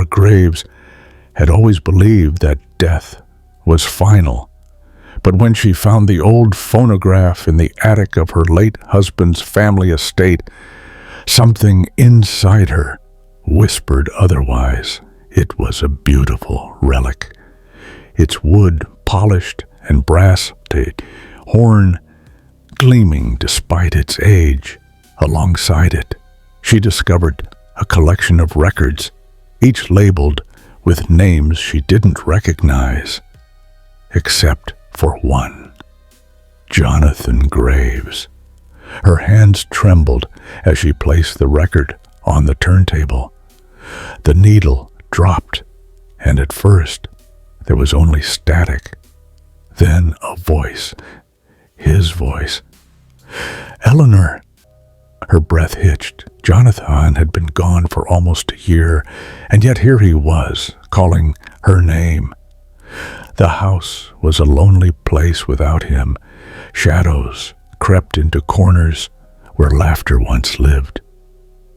Eleanor Graves had always believed that death was final. But when she found the old phonograph in the attic of her late husband's family estate, something inside her whispered otherwise. It was a beautiful relic. Its wood polished and brass horn gleaming despite its age. Alongside it, she discovered a collection of records, each labeled with names she didn't recognize, except for one: Jonathan Graves. Her hands trembled as she placed the record on the turntable. The needle dropped, and at first there was only static. Then a voice, his voice. "Eleanor!" Her breath hitched. Jonathan had been gone for almost a year, and yet here he was, calling her name. The house was a lonely place without him. Shadows crept into corners where laughter once lived.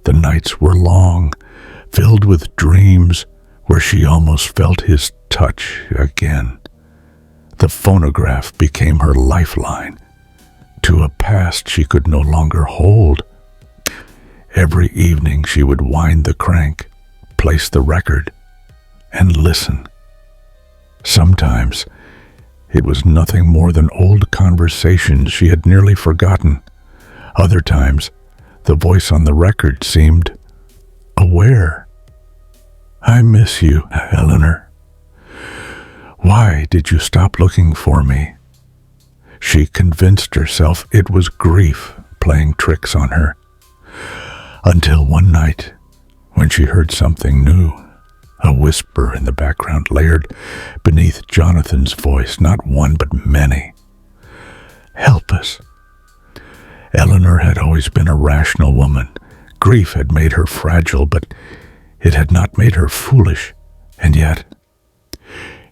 The nights were long, filled with dreams where she almost felt his touch again. The phonograph became her lifeline to a past she could no longer hold. Every evening she would wind the crank, place the record, and listen. Sometimes it was nothing more than old conversations she had nearly forgotten. Other times, the voice on the record seemed aware. "I miss you, Eleanor. Why did you stop looking for me?" She convinced herself it was grief playing tricks on her. Until one night, when she heard something new, a whisper in the background layered beneath Jonathan's voice, not one but many. "Help us." Eleanor had always been a rational woman. Grief had made her fragile, but it had not made her foolish. And yet,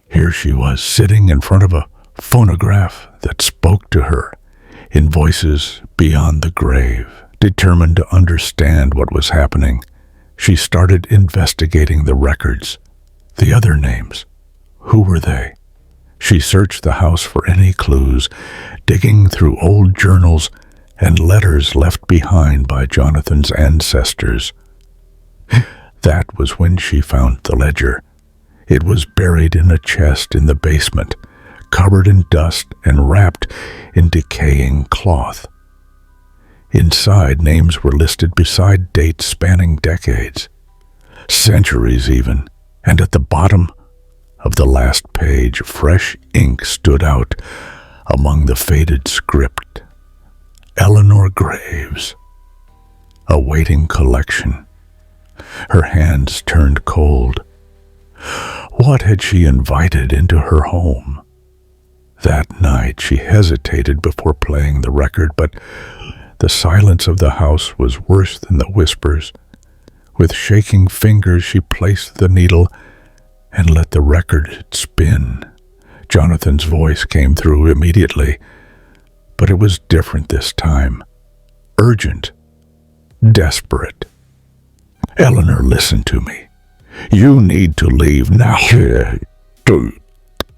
here she was, sitting in front of a phonograph that spoke to her in voices beyond the grave. Determined to understand what was happening, she started investigating the records. The other names, who were they? She searched the house for any clues, digging through old journals and letters left behind by Jonathan's ancestors. That was when she found the ledger. It was buried in a chest in the basement, covered in dust and wrapped in decaying cloth. Inside, names were listed beside dates spanning decades, centuries even, and at the bottom of the last page, fresh ink stood out among the faded script. Eleanor Graves, awaiting collection. Her hands turned cold. What had she invited into her home? That night she hesitated before playing the record, but the silence of the house was worse than the whispers. With shaking fingers she placed the needle and let the record spin. Jonathan's voice came through immediately, but it was different this time. Urgent, desperate. "Eleanor, listen to me. You need to leave now."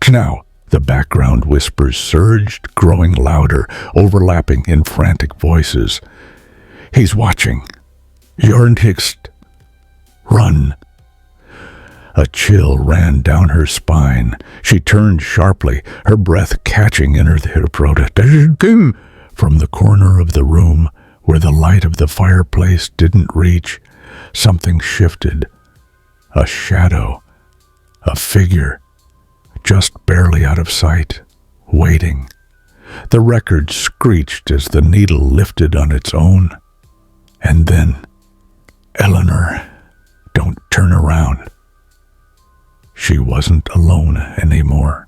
Now, the background whispers surged, growing louder, overlapping in frantic voices. "He's watching. You're next. Run." A chill ran down her spine. She turned sharply, her breath catching in her throat. From the corner of the room, where the light of the fireplace didn't reach, something shifted. A shadow, a figure, just barely out of sight, waiting. The record screeched as the needle lifted on its own. And then, "Eleanor, don't turn around." She wasn't alone anymore.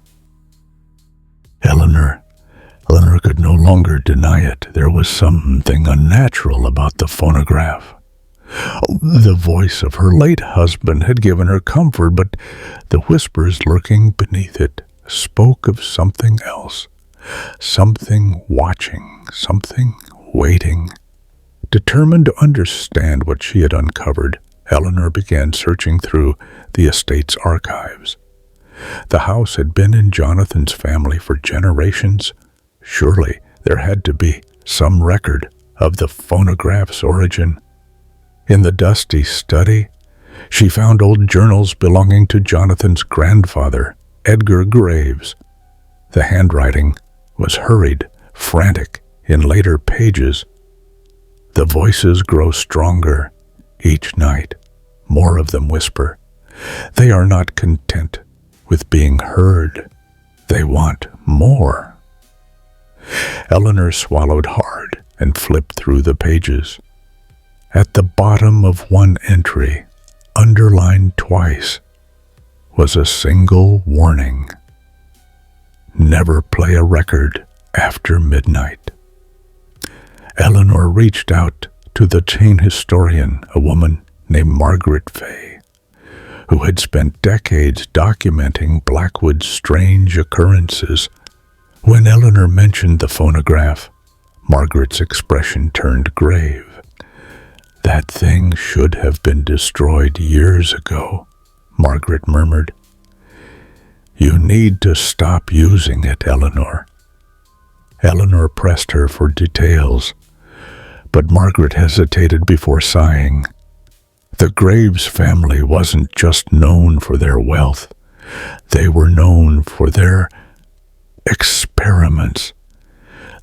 Eleanor could no longer deny it. There was something unnatural about the phonograph. The voice of her late husband had given her comfort, but the whispers lurking beneath it spoke of something else. Something watching, something waiting. Determined to understand what she had uncovered, Eleanor began searching through the estate's archives. The house had been in Jonathan's family for generations. Surely there had to be some record of the phonograph's origin. In the dusty study, she found old journals belonging to Jonathan's grandfather, Edgar Graves. The handwriting was hurried, frantic in later pages. The voices grow stronger each night. More of them whisper. They are not content with being heard. They want more. Eleanor swallowed hard and flipped through the pages. At the bottom of one entry, underlined twice, was a single warning. Never play a record after midnight. Eleanor reached out to the teen historian, a woman named Margaret Fay, who had spent decades documenting Blackwood's strange occurrences. When Eleanor mentioned the phonograph, Margaret's expression turned grave. "That thing should have been destroyed years ago," Margaret murmured. "You need to stop using it, Eleanor." Eleanor pressed her for details, but Margaret hesitated before sighing. The Graves family wasn't just known for their wealth. They were known for their experiments.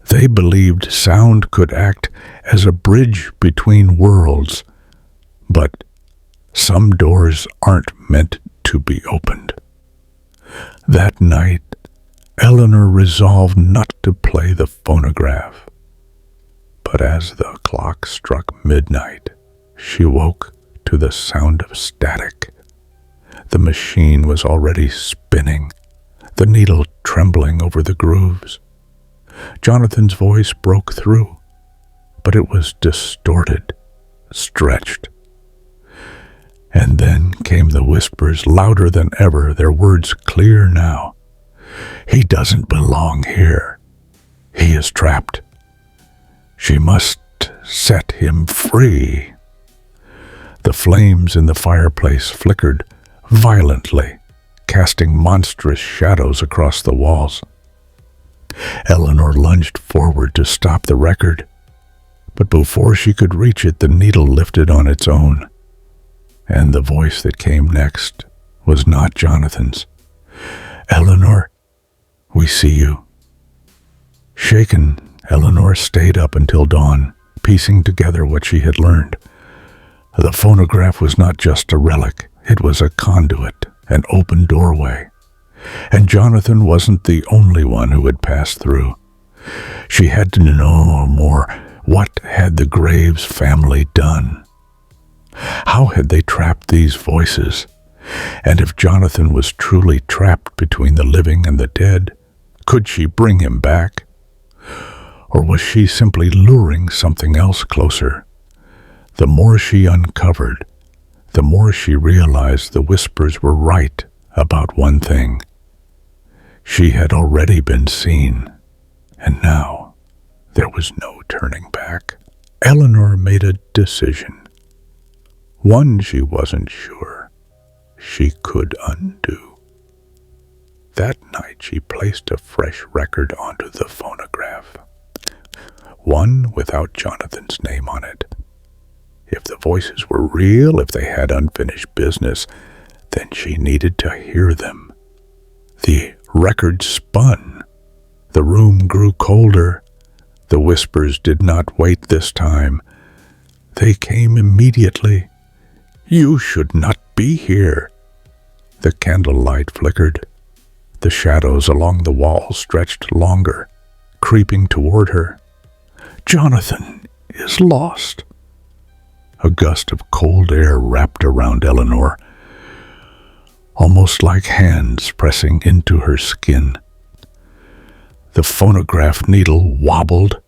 They believed sound could act as a bridge between worlds, but some doors aren't meant to be opened. That night, Eleanor resolved not to play the phonograph. But as the clock struck midnight, she woke to the sound of static. The machine was already spinning, the needle trembling over the grooves. Jonathan's voice broke through, but it was distorted, stretched. And then came the whispers, louder than ever, their words clear now. "He doesn't belong here. He is trapped. She must set him free." The flames in the fireplace flickered violently, casting monstrous shadows across the walls. Eleanor lunged forward to stop the record, but before she could reach it, the needle lifted on its own. And the voice that came next was not Jonathan's. "Eleanor, we see you." Shaken, Eleanor stayed up until dawn, piecing together what she had learned. The phonograph was not just a relic, it was a conduit, an open doorway. And Jonathan wasn't the only one who had passed through. She had to know more. What had the Graves family done? How had they trapped these voices? And if Jonathan was truly trapped between the living and the dead, could she bring him back? Or was she simply luring something else closer? The more she uncovered, the more she realized the whispers were right about one thing. She had already been seen, and now there was no turning back. Eleanor made a decision. One she wasn't sure she could undo. That night she placed a fresh record onto the phonograph. One without Jonathan's name on it. If the voices were real, if they had unfinished business, then she needed to hear them. The record spun. The room grew colder. The whispers did not wait this time. They came immediately. "You should not be here." The candlelight flickered. The shadows along the wall stretched longer, creeping toward her. "Jonathan is lost." A gust of cold air wrapped around Eleanor, almost like hands pressing into her skin. The phonograph needle wobbled,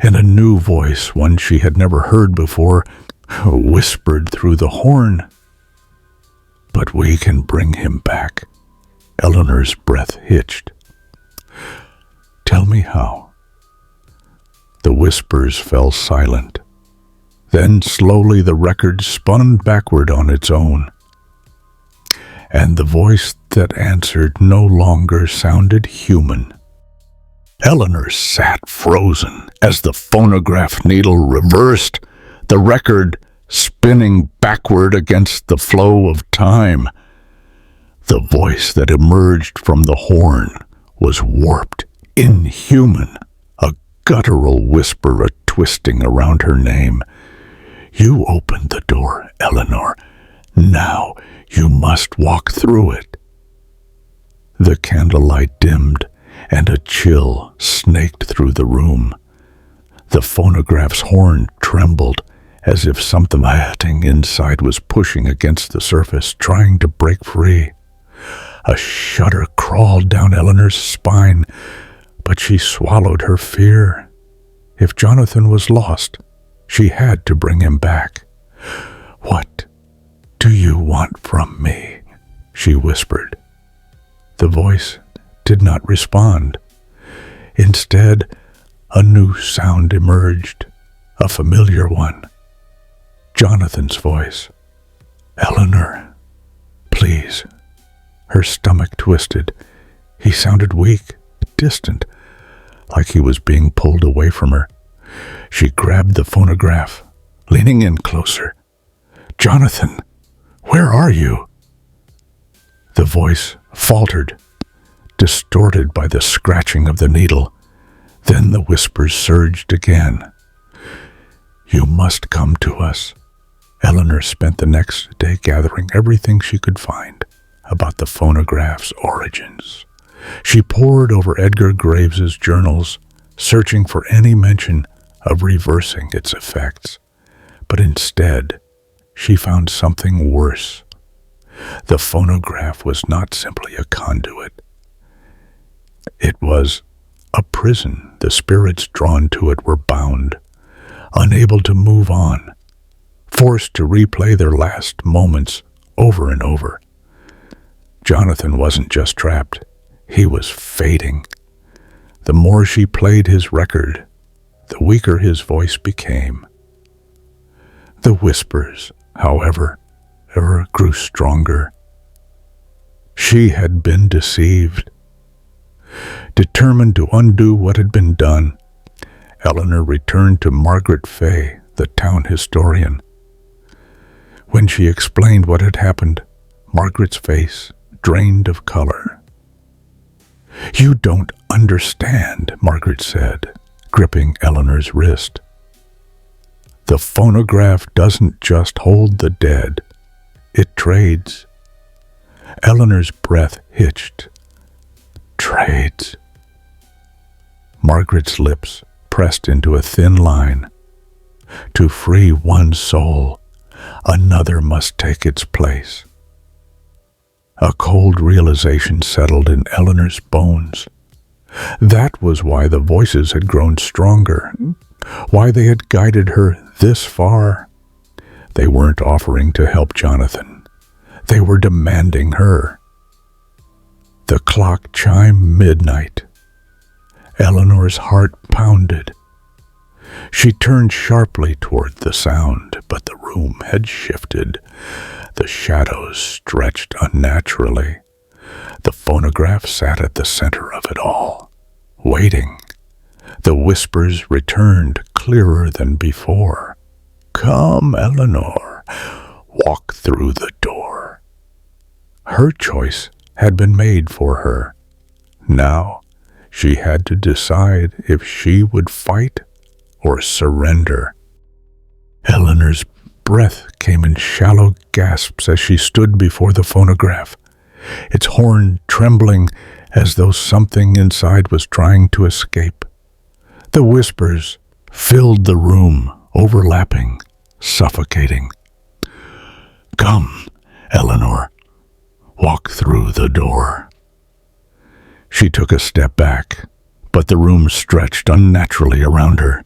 and a new voice, one she had never heard before, whispered through the horn. "But we can bring him back." Eleanor's breath hitched. "Tell me how." The whispers fell silent. Then slowly the record spun backward on its own, and the voice that answered no longer sounded human. Eleanor sat frozen as the phonograph needle reversed, the record spinning backward against the flow of time. The voice that emerged from the horn was warped, inhuman, a guttural whisper a-twisting around her name. "You opened the door, Eleanor. Now you must walk through it." The candlelight dimmed, and a chill snaked through the room. The phonograph's horn trembled, as if something inside was pushing against the surface, trying to break free. A shudder crawled down Eleanor's spine, but she swallowed her fear. If Jonathan was lost, she had to bring him back. "What do you want from me?" she whispered. The voice did not respond. Instead, a new sound emerged, a familiar one. Jonathan's voice. "Eleanor, please." Her stomach twisted. He sounded weak, distant, like he was being pulled away from her. She grabbed the phonograph, leaning in closer. "Jonathan, where are you?" The voice faltered, distorted by the scratching of the needle. Then the whispers surged again. "You must come to us." Eleanor spent the next day gathering everything she could find about the phonograph's origins. She pored over Edgar Graves's journals, searching for any mention of reversing its effects. But instead, she found something worse. The phonograph was not simply a conduit. It was a prison. The spirits drawn to it were bound, unable to move on, forced to replay their last moments over and over. Jonathan wasn't just trapped, he was fading. The more she played his record, the weaker his voice became. The whispers, however, ever grew stronger. She had been deceived. Determined to undo what had been done, Eleanor returned to Margaret Fay, the town historian. When she explained what had happened, Margaret's face drained of color. "You don't understand," Margaret said, gripping Eleanor's wrist. "The phonograph doesn't just hold the dead, it trades." Eleanor's breath hitched. "Trades." Margaret's lips pressed into a thin line. To free one soul, another must take its place. A cold realization settled in Eleanor's bones. That was why the voices had grown stronger, why they had guided her this far. They weren't offering to help Jonathan. They were demanding her. The clock chimed midnight. Eleanor's heart pounded. She turned sharply toward the sound, but the room had shifted. The shadows stretched unnaturally. The phonograph sat at the center of it all, waiting. The whispers returned clearer than before. "Come, Eleanor, walk through the door." Her choice had been made for her. Now she had to decide if she would fight or surrender. Eleanor's breath came in shallow gasps as she stood before the phonograph, its horn trembling as though something inside was trying to escape. The whispers filled the room, overlapping, suffocating. "Come, Eleanor, walk through the door." She took a step back, but the room stretched unnaturally around her.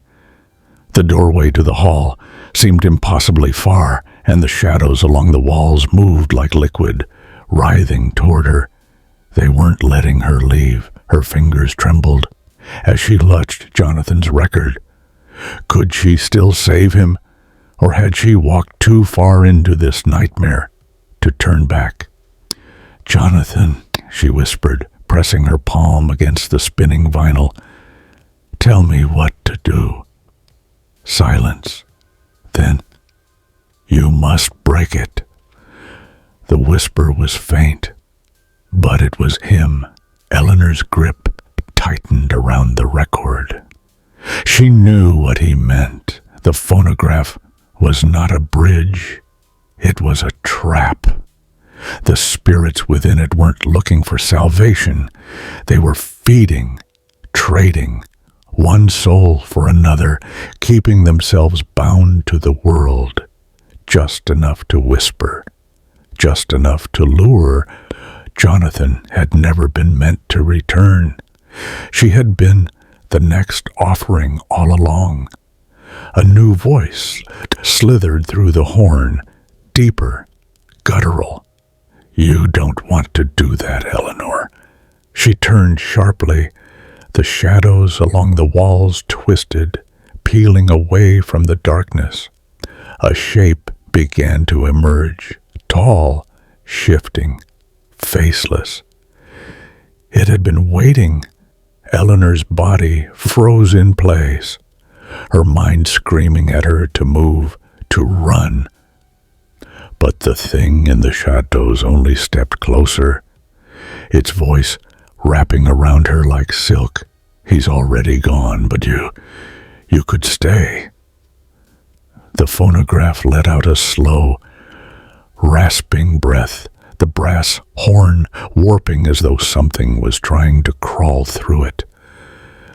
The doorway to the hall seemed impossibly far, and the shadows along the walls moved like liquid, writhing toward her. They weren't letting her leave. Her fingers trembled as she clutched Jonathan's record. Could she still save him? Or had she walked too far into this nightmare to turn back? "Jonathan," she whispered, pressing her palm against the spinning vinyl, "tell me what to do." Silence. Then, "You must break it." The whisper was faint, but it was him. Eleanor's grip tightened around the record. She knew what he meant. The phonograph was not a bridge. It was a trap. The spirits within it weren't looking for salvation. They were feeding, trading, one soul for another, keeping themselves bound to the world, just enough to whisper, just enough to lure. Jonathan had never been meant to return. She had been the next offering all along. A new voice slithered through the horn, deeper, guttural. "You don't want to do that, Eleanor." She turned sharply. The shadows along the walls twisted, peeling away from the darkness. A shape began to emerge, tall, shifting, faceless. It had been waiting. Eleanor's body froze in place, her mind screaming at her to move, to run. But the thing in the shadows only stepped closer, its voice wrapping around her like silk. "He's already gone, but you could stay." The phonograph let out a slow, rasping breath, the brass horn warping as though something was trying to crawl through it.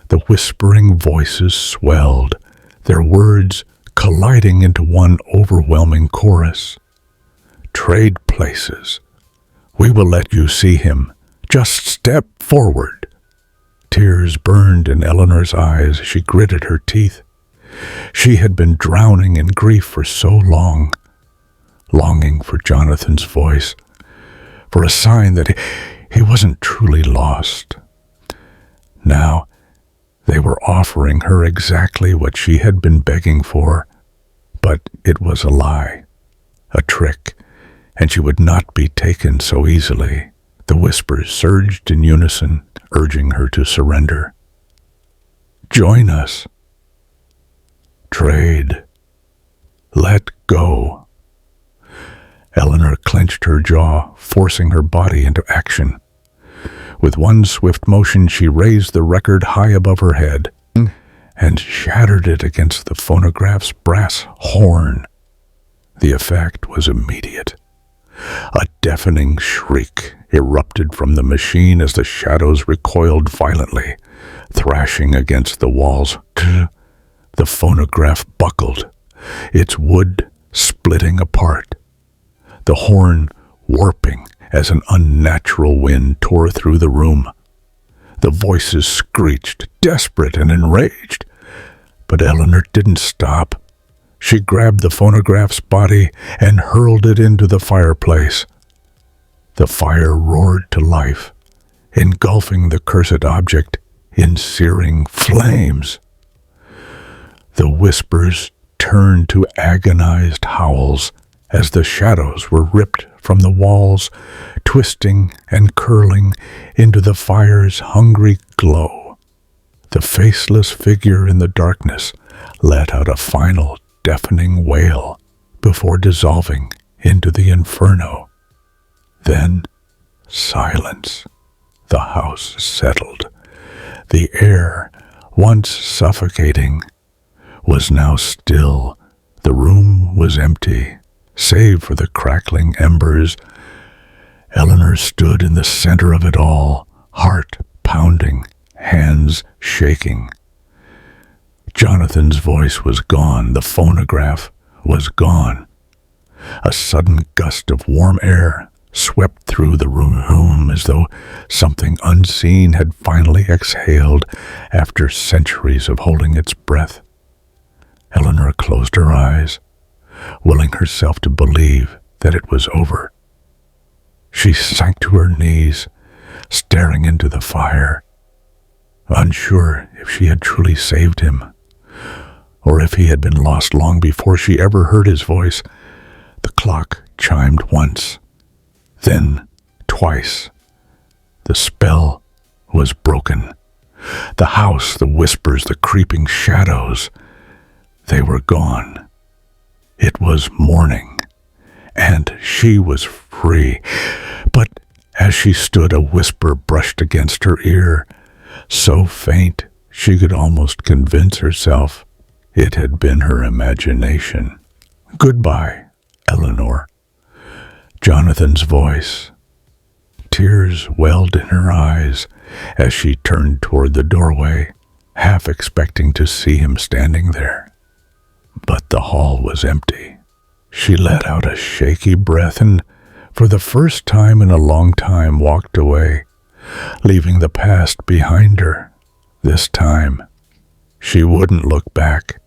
The whispering voices swelled, their words colliding into one overwhelming chorus. "Trade places. We will let you see him. Just step forward." Tears burned in Eleanor's eyes. She gritted her teeth. She had been drowning in grief for so long, longing for Jonathan's voice, for a sign that he wasn't truly lost. Now, they were offering her exactly what she had been begging for, but it was a lie, a trick, and she would not be taken so easily. The whispers surged in unison, urging her to surrender. "Join us. Trade. Let go." Eleanor clenched her jaw, forcing her body into action. With one swift motion, she raised the record high above her head and shattered it against the phonograph's brass horn. The effect was immediate. A deafening shriek erupted from the machine as the shadows recoiled violently, thrashing against the walls. The phonograph buckled, its wood splitting apart, the horn warping as an unnatural wind tore through the room. The voices screeched, desperate and enraged. But Eleanor didn't stop. She grabbed the phonograph's body and hurled it into the fireplace. The fire roared to life, engulfing the cursed object in searing flames. The whispers turned to agonized howls as the shadows were ripped from the walls, twisting and curling into the fire's hungry glow. The faceless figure in the darkness let out a final deafening wail before dissolving into the inferno. Then silence. The house settled. The air, once suffocating, was now still. The room was empty, save for the crackling embers. Eleanor stood in the center of it all, heart pounding, hands shaking. Jonathan's voice was gone. The phonograph was gone. A sudden gust of warm air swept through the room as though something unseen had finally exhaled after centuries of holding its breath. Eleanor closed her eyes, willing herself to believe that it was over. She sank to her knees, staring into the fire, unsure if she had truly saved him, or if he had been lost long before she ever heard his voice. The clock chimed once, then twice. The spell was broken. The house, the whispers, the creeping shadows, they were gone. It was morning, and she was free. But as she stood, a whisper brushed against her ear, so faint she could almost convince herself it had been her imagination. "Goodbye, Eleanor." Jonathan's voice. Tears welled in her eyes as she turned toward the doorway, half expecting to see him standing there. But the hall was empty. She let out a shaky breath and, for the first time in a long time, walked away, leaving the past behind her. This time, she wouldn't look back.